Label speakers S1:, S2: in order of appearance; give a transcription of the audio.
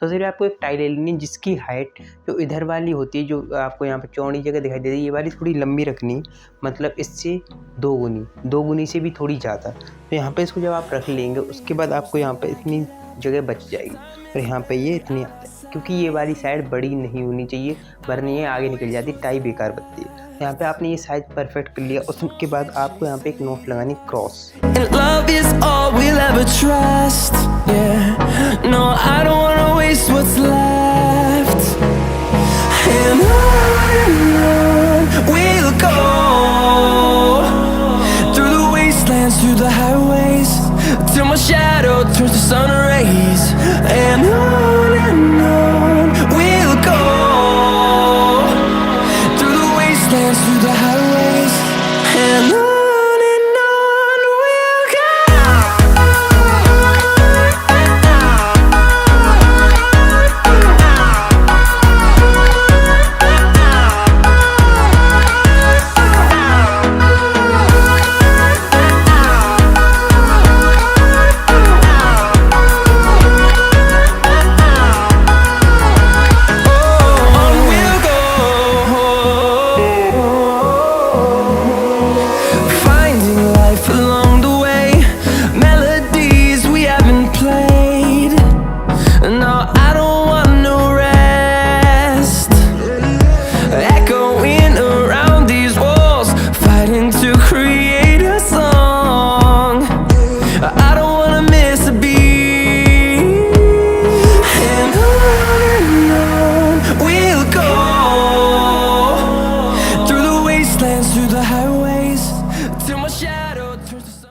S1: तो फिर आपको एक टाई ले लेनी है जिसकी हाइट जो इधर वाली होती है, जो आपको यहाँ पे चौड़ी जगह दिखाई दे रही है, ये वाली थोड़ी लंबी रखनी है, मतलब इससे 2 गुनी से भी थोड़ी ज़्यादा। तो यहाँ पे इसको जब आप रख लेंगे उसके बाद आपको यहाँ पे इतनी जगह बच जाएगी और यहाँ पे ये इतनी आता है, क्योंकि ये वाली साइड बड़ी नहीं होनी चाहिए वरना ये आगे निकल जाती, टाई बेकार बनती है। तो यहाँ पे आपने ये साइज परफेक्ट कर लिया, उसके बाद आपको यहाँ पे एक नोट लगानी cross.
S2: And love is all we'll ever trust. Yeah. No, I don't wanna